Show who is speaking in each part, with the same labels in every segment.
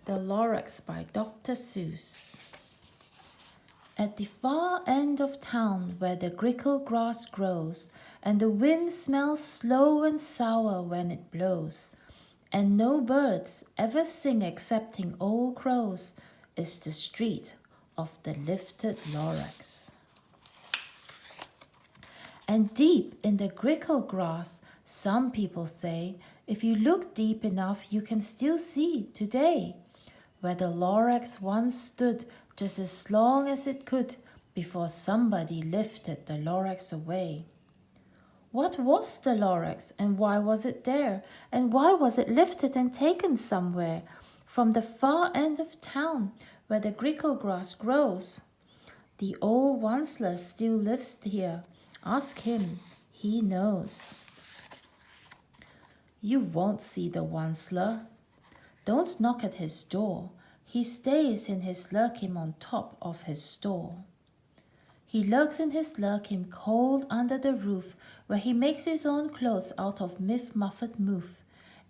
Speaker 1: The Lorax by Dr Seuss. At the far end of town where the grickle grass grows, and the wind smells slow and sour when it blows, and no birds ever sing excepting old crows, is the street of the lifted Lorax. And deep in the grickle grass, some people say, if you look deep enough, you can still see today where the Lorax once stood just as long as it could before somebody lifted the Lorax away. What was the Lorax, and why was it there, and why was it lifted and taken somewhere from the far end of town where the grickle grass grows? The old Onceler still lives here. Ask him, he knows. You won't see the Onceler. Don't knock at his door. He stays in his lurkim on top of his store. He lurks in his lurkim cold under the roof, where he makes his own clothes out of muffed moof.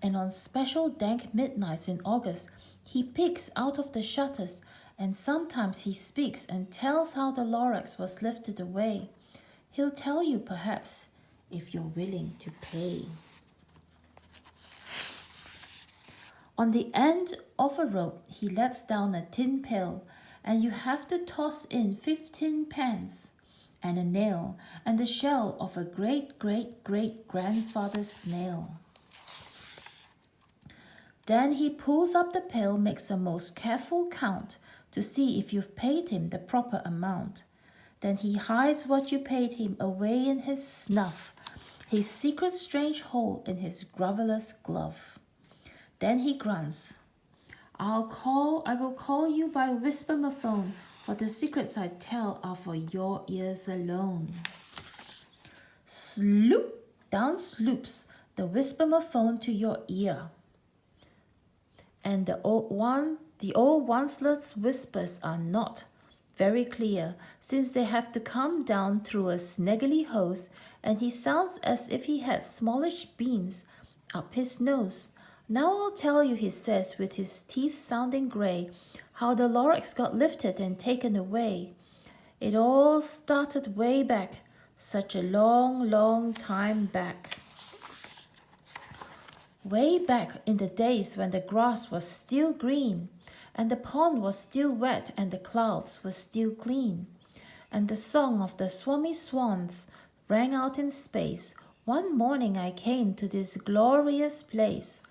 Speaker 1: And on special dank midnights in August, he peeks out of the shutters, and sometimes he speaks and tells how the Lorax was lifted away. He'll tell you perhaps, if you're willing to pay. On the end of a rope, he lets down a tin pail, and you have to toss in 15 pence, and a nail, and the shell of a great-great-great-grandfather's snail. Then he pulls up the pail, makes a most careful count, to see if you've paid him the proper amount. Then he hides what you paid him away in his snuff, his secret strange hole in his groveller's glove. Then he grunts, I will call you by whisper-mophone, for the secrets I tell are for your ears alone. Sloop, down sloops the whisper-mophone to your ear. And the old Onceler's whispers are not very clear, since they have to come down through a snaggly hose, and he sounds as if he had smallish beans up his nose. Now I'll tell you, he says, with his teeth sounding grey, how the Lorax got lifted and taken away. It all started way back, such a long, long time back. Way back in the days when the grass was still green, and the pond was still wet, and the clouds were still clean, and the song of the swummy swans rang out in space. One morning I came to this glorious place,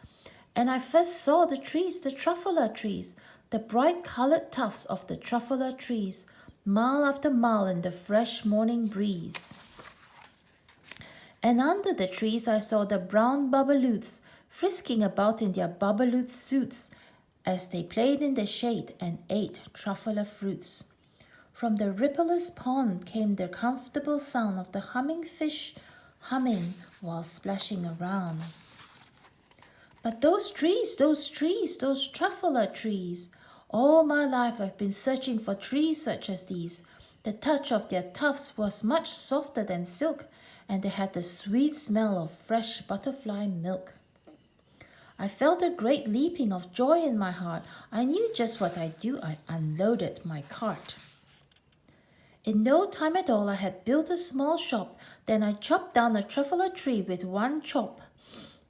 Speaker 1: and I first saw the trees, the truffler trees, the bright-colored tufts of the truffler trees, mile after mile in the fresh morning breeze. And under the trees I saw the brown bubbaloots frisking about in their bubbaloot suits as they played in the shade and ate truffler fruits. From the rippleless pond came the comfortable sound of the humming fish humming while splashing around. But those trees, those truffler trees. All my life I've been searching for trees such as these. The touch of their tufts was much softer than silk, and they had the sweet smell of fresh butterfly milk. I felt a great leaping of joy in my heart. I knew just what I'd do. I unloaded my cart. In no time at all I had built a small shop. Then I chopped down a truffler tree with one chop.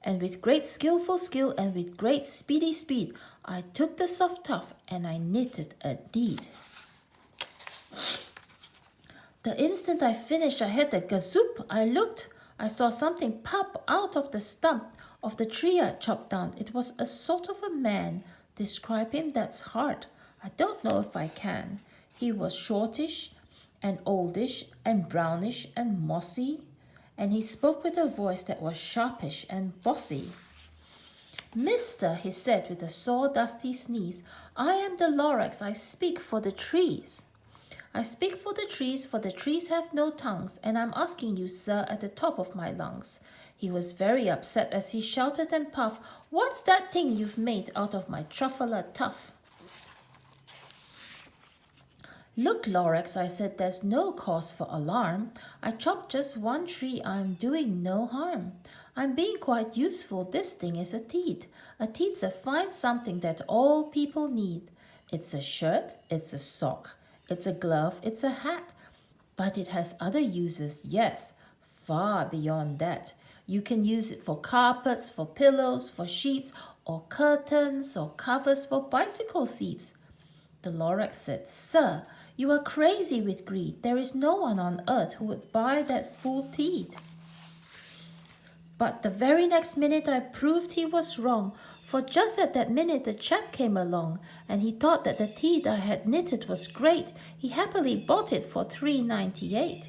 Speaker 1: And with great skillful skill and with great speedy speed, I took the soft tuft and I knitted a deed. The instant I finished, I heard a gazoop. I looked. I saw something pop out of the stump of the tree I chopped down. It was a sort of a man. Describe him, that's hard. I don't know if I can. He was shortish and oldish and brownish and mossy, and he spoke with a voice that was sharpish and bossy. Mister, he said with a sawdusty sneeze, I am the Lorax, I speak for the trees. I speak for the trees have no tongues, and I'm asking you, sir, at the top of my lungs. He was very upset as he shouted and puffed, What's that thing you've made out of my truffler tuft? Look, Lorax, I said, there's no cause for alarm. I chopped just one tree, I'm doing no harm. I'm being quite useful. This thing is a teat. A teat's a fine something that all people need. It's a shirt, it's a sock, it's a glove, it's a hat. But it has other uses, yes, far beyond that. You can use it for carpets, for pillows, for sheets, or curtains, or covers for bicycle seats. The Lorax said, Sir, you are crazy with greed. There is no one on earth who would buy that fool teat. But the very next minute I proved he was wrong, for just at that minute a chap came along, and he thought that the teat I had knitted was great. He happily bought it for $3.98.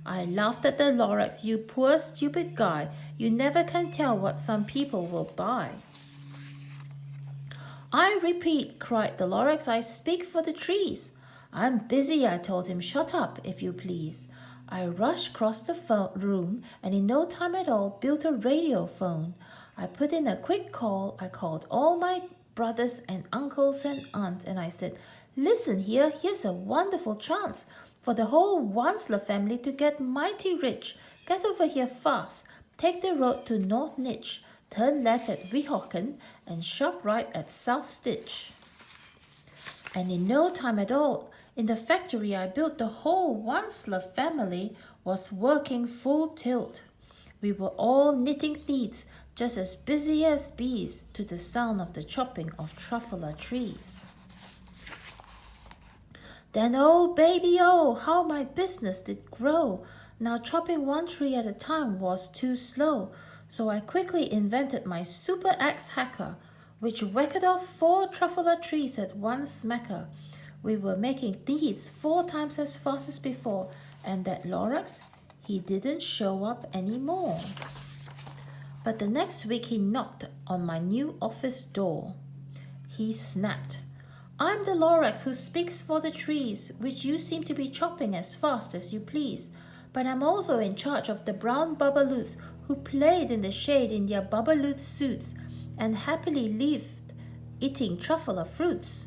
Speaker 1: I laughed at the Lorax. You poor stupid guy, you never can tell what some people will buy. I repeat, cried the Lorax, I speak for the trees. I'm busy, I told him. Shut up, if you please. I rushed across the room and in no time at all built a radio phone. I put in a quick call. I called all my brothers and uncles and aunts and I said, Listen here, here's a wonderful chance for the whole Wansler family to get mighty rich. Get over here fast. Take the road to North Nitch. Turn left at Weehawken and shop right at South Stitch. And in no time at all, in the factory I built, the whole Wansler family was working full tilt. We were all knitting needs, just as busy as bees, to the sound of the chopping of truffler trees. Then, oh baby, oh, how my business did grow. Now chopping one tree at a time was too slow, so I quickly invented my super axe hacker, which whacked off 4 truffler trees at one smacker. We were making teats 4 times as fast as before, and that Lorax, he didn't show up anymore. But the next week he knocked on my new office door. He snapped, I'm the Lorax who speaks for the trees, which you seem to be chopping as fast as you please. But I'm also in charge of the brown babaloots who played in the shade in their babaloot suits and happily lived eating truffler fruits.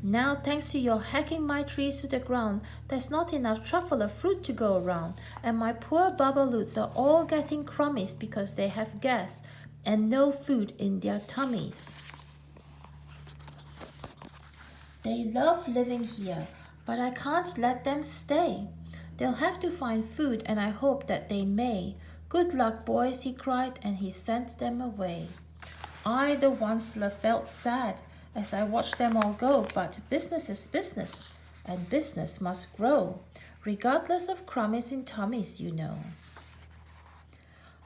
Speaker 1: Now, thanks to your hacking my trees to the ground, there's not enough truffler fruit to go around, and my poor babaloots are all getting crummies because they have gas and no food in their tummies. They love living here, but I can't let them stay. They'll have to find food, and I hope that they may. Good luck, boys, he cried, and he sent them away. I, the Wansler, felt sad as I watched them all go, but business is business, and business must grow, regardless of crummies in tummies, you know.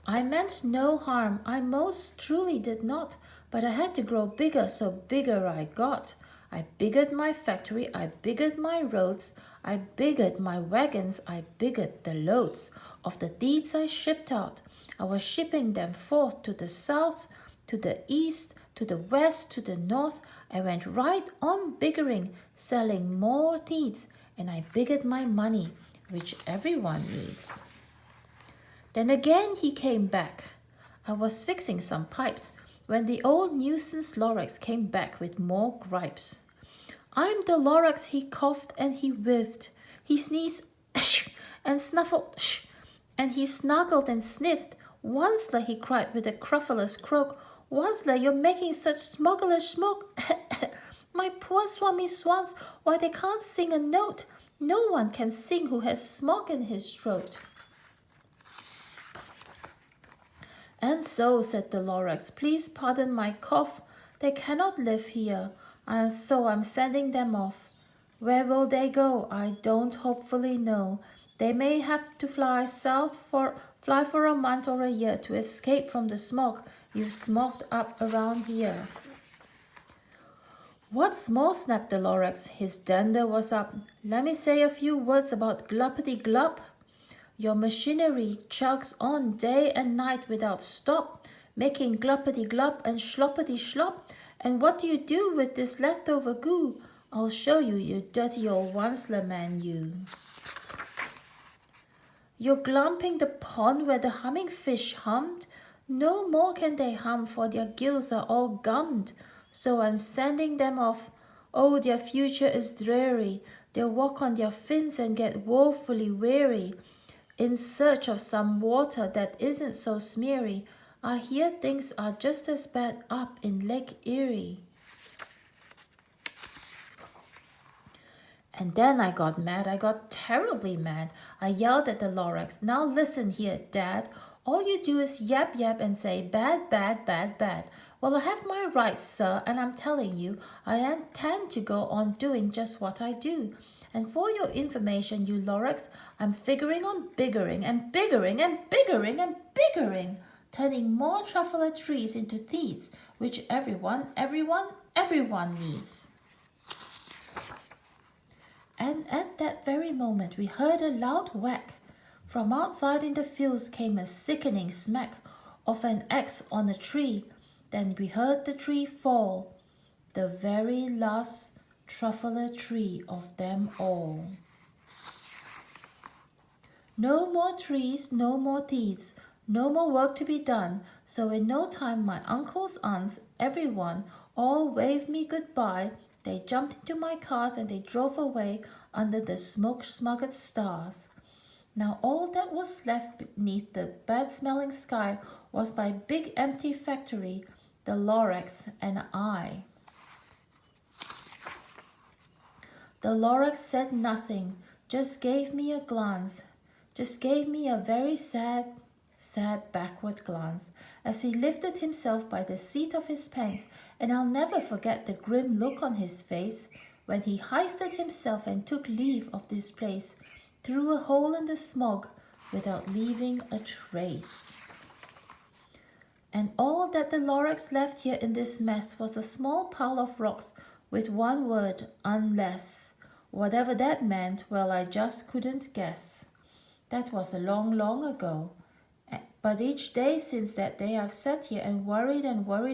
Speaker 1: I meant no harm, I most truly did not, but I had to grow bigger, so bigger I got. I biggered my factory, I biggered my roads, I biggered my wagons, I biggered the loads of the deeds I shipped out. I was shipping them forth to the south, to the east, to the west, to the north. I went right on biggering, selling more deeds, and I biggered my money, which everyone needs. Then again he came back. I was fixing some pipes when the old nuisance Lorax came back with more gripes. I'm the Lorax, he coughed and he whiffed. He sneezed and snuffled and he snuggled and sniffed. Wansler, he cried with a cruffleless croak, Wansler, you're making such smugglers smoke. My poor swummy swans, why they can't sing a note. No one can sing who has smog in his throat. And so, said the Lorax, please pardon my cough. They cannot live here, and so I'm sending them off. Where will they go? I don't hopefully know. They may have to fly south for a month or a year to escape from the smog you've smogged up around here. What's more, snapped the Lorax, his dander was up. Let me say a few words about gluppity-glup. Your machinery chugs on day and night without stop, making gluppity-glup and sloppity-slop. And what do you do with this leftover goo? I'll show you, you dirty old Wansler man, you. You're glumping the pond where the humming fish hummed. No more can they hum, for their gills are all gummed. So I'm sending them off. Oh, their future is dreary. They'll walk on their fins and get woefully weary, in search of some water that isn't so smeary. I hear things are just as bad up in Lake Erie. And then I got mad. I got terribly mad. I yelled at the Lorax. Now listen here, Dad. All you do is yap yap and say bad, bad, bad, bad. Well, I have my rights, sir, and I'm telling you, I intend to go on doing just what I do. And for your information, you Lorax, I'm figuring on biggering and biggering and biggering and biggering, turning more truffler trees into thieves, which everyone needs. And at that very moment we heard a loud whack. From outside in the fields came a sickening smack of an axe on a tree. Then we heard the tree fall, the very last truffler tree of them all. No more trees, no more thieves, no more work to be done. So in no time my uncles, aunts, everyone, all waved me goodbye. They jumped into my cars and they drove away under the smoke-smothered stars. Now all that was left beneath the bad-smelling sky was my big empty factory, the Lorax, and I. The Lorax said nothing, just gave me a glance, just gave me a very sad backward glance as he lifted himself by the seat of his pants, and I'll never forget the grim look on his face when he hoisted himself and took leave of this place through a hole in the smog without leaving a trace. And all that the Lorax left here in this mess was a small pile of rocks with one word, unless. Whatever that meant, well, I just couldn't guess. That was a long, long ago. But each day since that day I've sat here and worried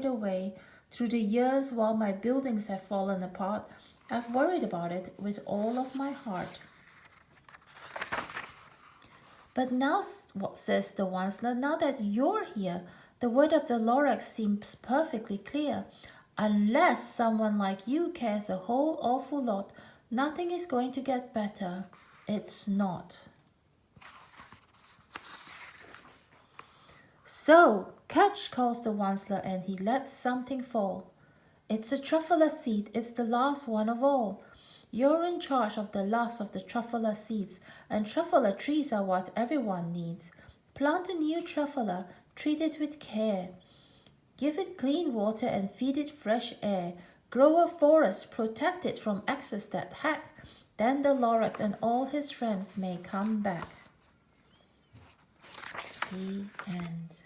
Speaker 1: away through the years while my buildings have fallen apart. I've worried about it with all of my heart. But now, what says the Onceler, now that you're here, the word of the Lorax seems perfectly clear. Unless someone like you cares a whole awful lot, nothing is going to get better. It's not. So, catch, calls the Onceler, and he lets something fall. It's a truffler seed. It's the last one of all. You're in charge of the last of the truffler seeds, and truffler trees are what everyone needs. Plant a new truffler, treat it with care. Give it clean water and feed it fresh air. Grow a forest, protect it from axes that hack. Then the Lorax and all his friends may come back. The end.